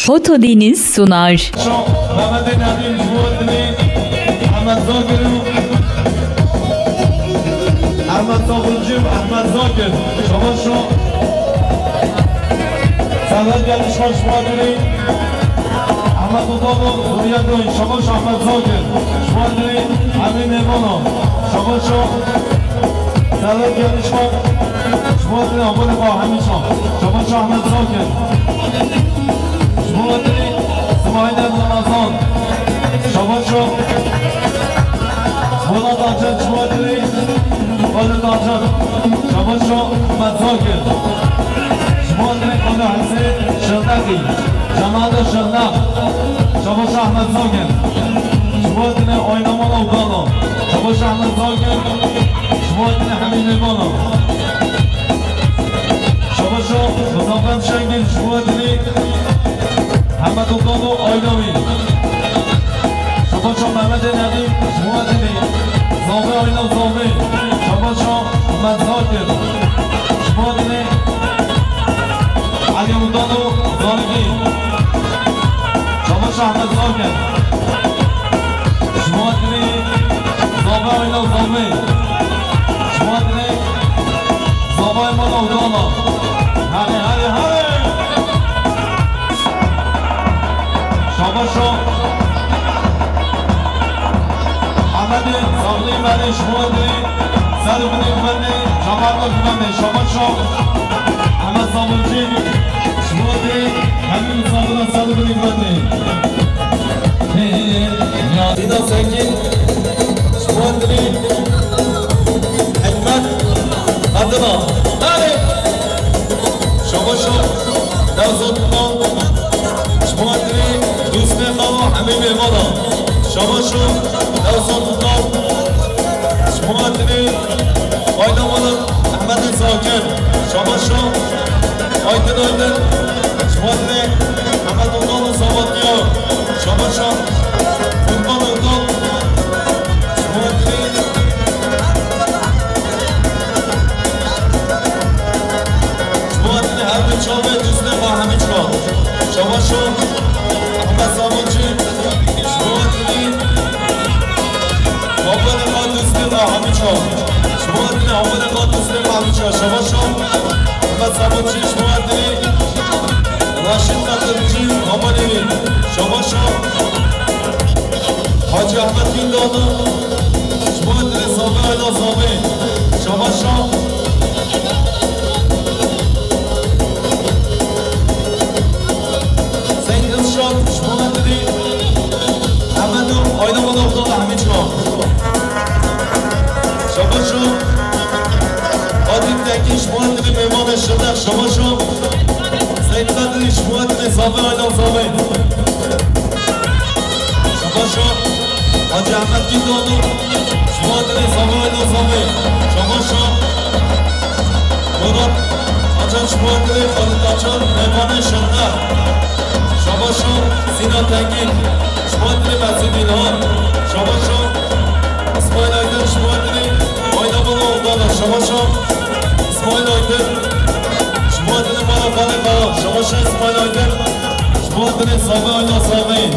Foto Deniz sunar. Ahmet Tavulcum, Ahmet Zakir, şoma şu Senden gelmiş hoş muadili Ahmet Utanov, Zuriyadoy, şoma şu Ahmet Zakir Muadili, Amin Emanov, şoma şu Senden gelmiş hoş muadili Abone Bağ, Hamişo, şoma şu Ahmet Zakir Muadili, Sımayden Ramazan, şoma şu Murat Acar, muadili Murat Acar, şoma şu Ahmet Zakir Muadili Konu Hüseyin Şırdaki Canadı Şırdak Şabaş Ahmet Zakir Muadili Oynaman Avdalo Şabaş Ahmet Zakir Muadili Hamid Emanov Şabaş Muzaffer Şengil Muadili Hamid Avdalo Oynavi Şabaş Mehmet Nedim Muadili Zavi Oynav Zavi Şabaş Ahmet Zakir Muadili Ali Udano Zargi Şabaş Ahmet Zakir Şumadili Zavi Oynav Zavi Şumadili Zavi Oynav Udano Hadi hadi hadi Şabaş Ahmet'i Zavli Meni Şumadili Servini Güvenli Şabarlı Güvenli Şabaş Ahmet Zavulci Şumadili Hemin Zavul'a Servini Güvenli Zina Zengin Şumadili Hikmet Adına Hadi Şabaşo Davzotman Şumadili Düzme Kava Hamim Evala Şabaşo Davzotman Şumadili Aydamalı Ahmet Zakir Şabaşo Aydın Aydın Şumadili Ahmet Oğlan'ı Savatya Şabaşo Kurban Oğlan Şumadili Şumadili Herbi Çağve Cüzne Mahamiçka Şabaşo Ahmet Savatçı Şumadili Abone Kadüzne Mahamiçka Şumadili Abone Kadüzne Mahamiçka Şabaşo Ahmet Savatçı Şumadili Raşid Kadırcı Amanevi Şabaşo Hacı Ahmet Gündoğdu Şumadili Zavi Ayla Zavi Şabaşo Zeyn Ilşat Şumadili Ahmet'u Aynaman Avdal Ahmetço Şabaşo Adil Tekin Şumadili Meyman Şırdak Şabaşo Zeyn Kadri Şumadili Zavi Ayla Zavi Şabaşo Hacı Ahmet Gündoğdu Şumadili Zavi Ayla Zavi Şabaşo Murat Acar Şumadili Khalid Acar Meyman Şırdak Şabaşo Zina Tekin Şumadili Mesut İlhan Şabaşo İsmail Aydın Şumadili Oynamalı Oğlan'a Şabaşo İsmail Aydın Şumadili Marakali Kara Şabaşo İsmail Aydın Şumadili Zavi Ayla Zavi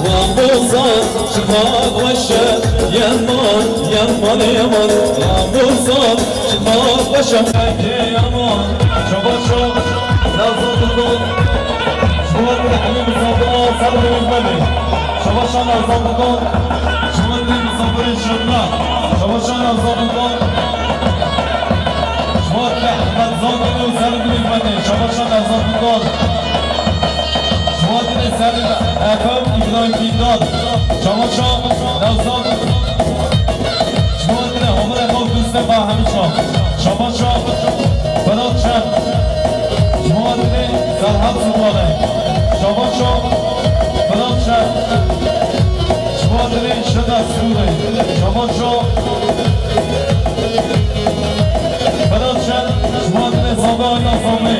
Ramazan çıkmak başa Yaman yaman yaman Ramazan çıkmak başa Yaman Şabaşo Nazlı'dan Şumadili Hamim Musafir'a Sarı Uzmanı Şabaşo Nazlı'dan Şumadili Musafir'in Şırna Şabaşo Nazlı'dan Şumadili Ahmet Zakir'in Sarı Uzmanı Şabaşo Nazlı'dan Şumadili Sarı Efem İbrahim Bindan Şabaşo Nazlı'dan Şumadili Hamur Efem Düzde Bahamişo Şabaşo Berat Şen Şumadili Serhat Zubale Şabaşo Berat Şen Şumadili Şırdak Suri Şabaşo Berat Şen Şumadili Zavi Ayla Zavi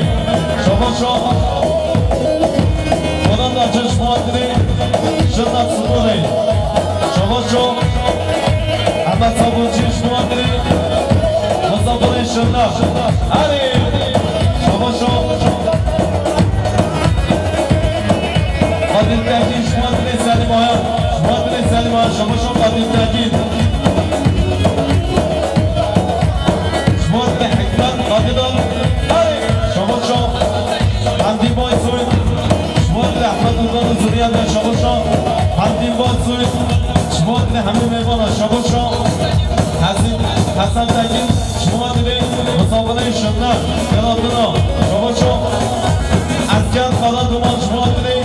Şabaşo Berat Acar Şumadili Şırdak Suri Şabaşo Ahmet Sabuci شما داری مسافر شما هری شما قادر تاکید شما داری سلیم آیا شما داری سلیم آیا شما قادر تاکید شما داری حکمت قادر دار هری شما همدی بای سوید شما داری احمد الله زوریت در شما همدی بای سوید شما داری همه میوان شما حسن تاکید شما داری مسابقه شما گراتنا شما از جان خدا دومان شما داری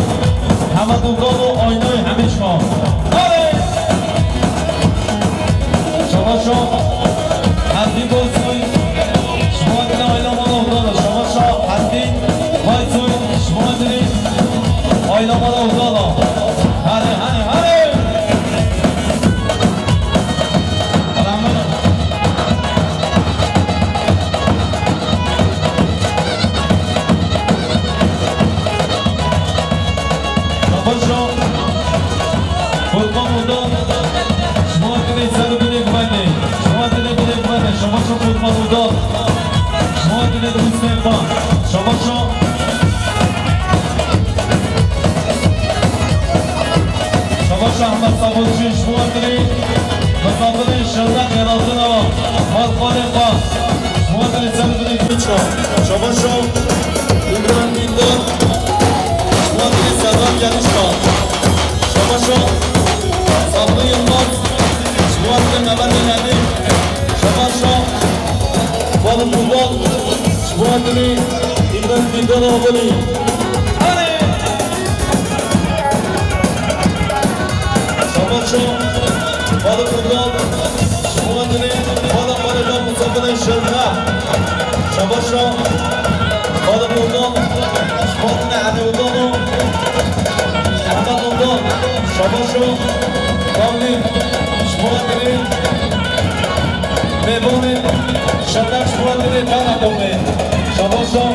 همه دوگان و آینه همه شما شما هندی بایزوی شما داری آینه مالا اودالا شما هندی بایزوی شما داری آینه مالا اودالا هره احمد صابونچی شما داری مسابقه شرط قراتون آوا مالخان قا شما داری سر بدید بچه شما ایبران بیندار شما داری سردار گلیش کن شما صابون یلماز شما داری نبرد ندی شما بالم بودال شما داری ایبران بیندار آولی بالا فوتبال شما داری بالا بالا مسابقه شرطه شما بالا فوتبال شما داری علی ودانو احمد ودان شما کاملی شما داری میبونی شرطه شما داری تنها کنی شما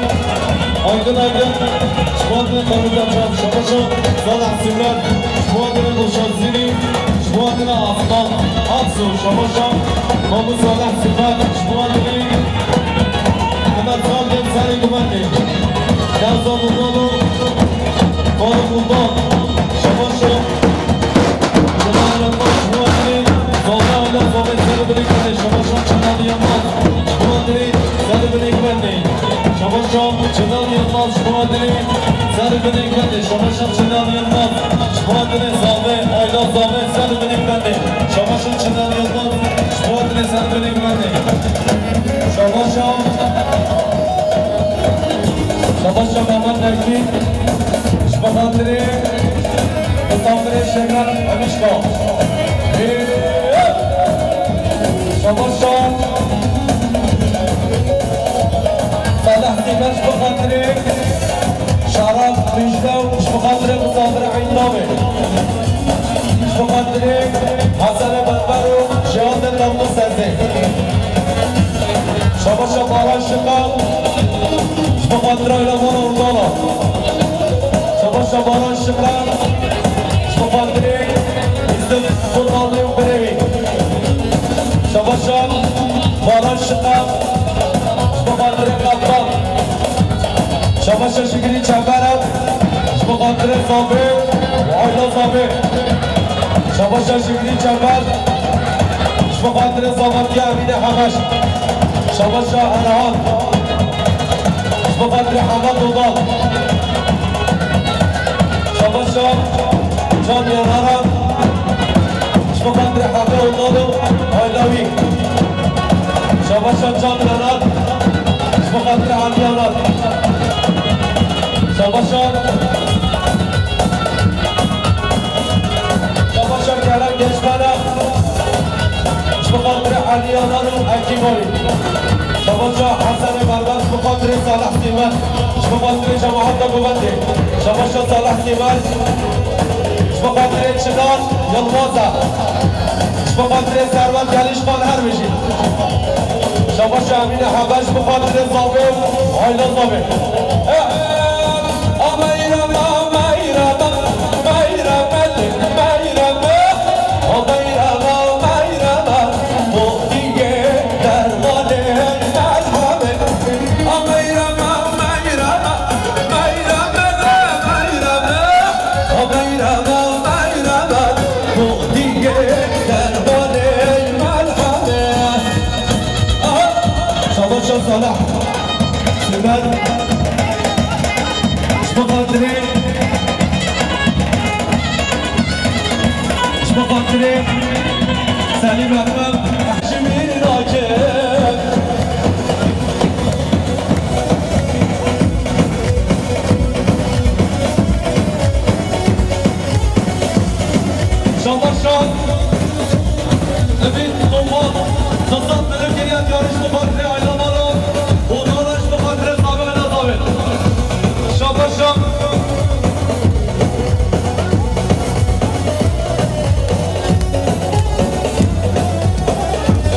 آیدن شما داری خانوزان شما صالح سیمران شما داری روشنزینی شما داری آفتان آتسو شما مامو صالح سیمران شما داری احمد خان دیم سری گمنی درزا بودانو بار بودان شما چنان رفت شما داری زاده آیلا زاده سر بری کنی شما چنان یماز شما داری سر بری کنی شما چنان یماز شما داری سر بری کنی شما چنان یماز شما داری زاده آیلا زاده سر بری کنی شما چنان یماز شما داری سر بری کنی شما محمد نکی شما داری مسافر شهر همیشگا شما صالح سیمران شما داری شرف مجده و شما داری مسافر عینامه شما داری حسن بنبر و جهاد نمو سرزه شما باران شقا شما داری ایلامان اردالا شما باران شقا شما داری izin kuralıyım brevi şabaşan bاران شقا شما داری قطار شباشا شکری چنبرم شما خاطر زابه و آیلا زابه شباشا شکری چنبر شما خاطر زابطی امین همش شباشا انهان شما خاطر حمد دودال شباشا جان یانارم شما خاطر حمد دودال و آیلاوی شباشا جان یانار شما خاطر علیانار شباشا کلم گشتنم بخاطر علیانان و حکیمانی شباشا حسن بربند بخاطر صالح سیمران بخاطر جماعت گوونده شباشا صالح سیمران بخاطر چنان یلمازه بخاطر سروان گلیش خان هر بشید شباشا امین حبش بخاطر زابه و آیلا زابه صالح سلمان شبقاتري شبقاتري سليم أكرم جميل راكب شباشان نبيت طوال تصدت للكريات يارش بخاطري عيلا مالون ونارش بخاطري صابع لا صابع شباشان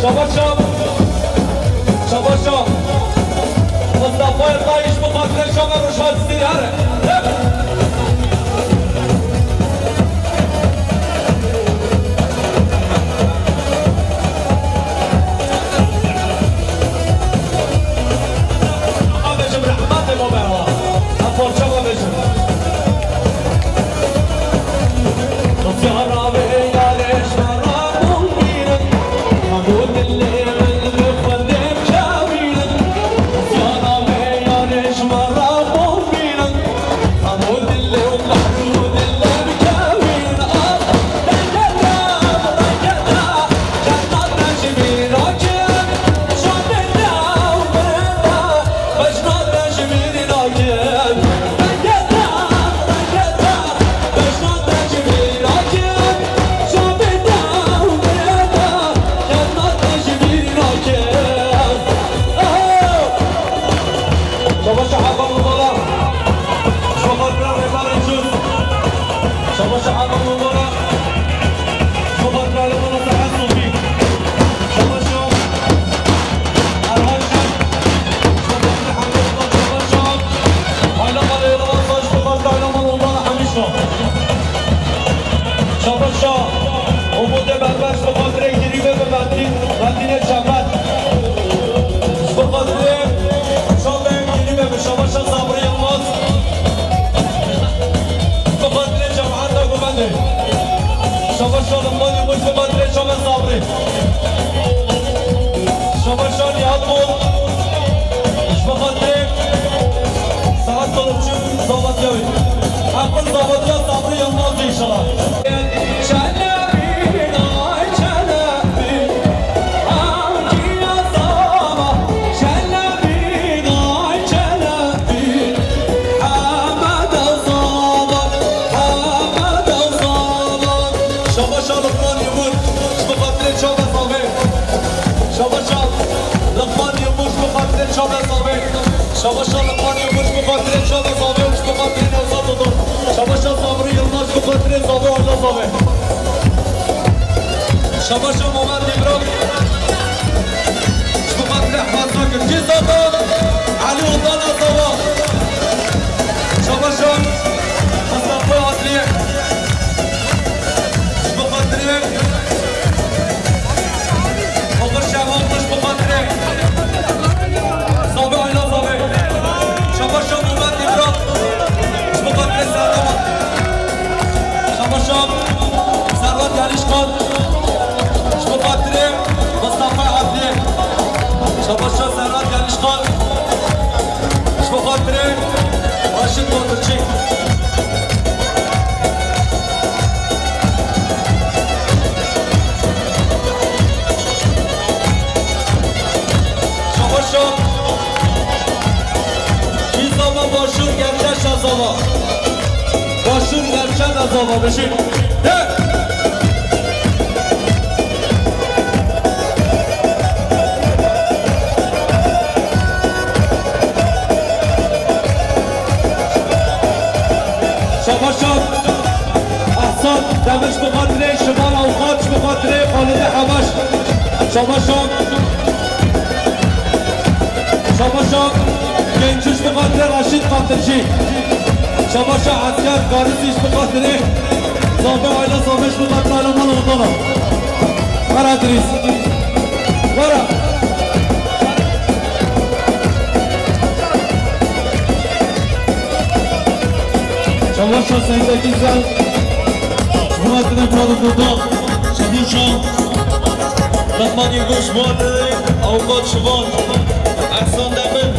شباشان شباشان مصطفى الطايش بخاطري شامل رشاد السيارة شباشا محمد إبراهيم شبقات أحمد ساكر جزاكم علي وطن الصواب شباشا مصطفى عطية شبقات ريك أبو الشعبان شبقات ريك صابع إلى صابع شباشا محمد إبراهيم شبقات ريك سلامة شباشا ثروت ياليشقات شبقاتري مصطفى عبدي شباشا سرات ياليشقات شبقاتري راشد بوترشي شباشا İzlama başur gerçek şazava başur gerçek azava beşik شباشان احسان دمش بخاطره شمال اوقات بخاطره خالد حبش شباشان شباشان gençiş بخاطره راشد قاتلشی شباشا عسكر قارسیش بخاطره زابه عایله زابش بخاطره علمان اوضانا برا دریس برا شباشا سندگی زن بخاطره پرادو بودا شباشا Mehman Yılgın Şubat dedi, Avukat Şubat, Aksan Demir,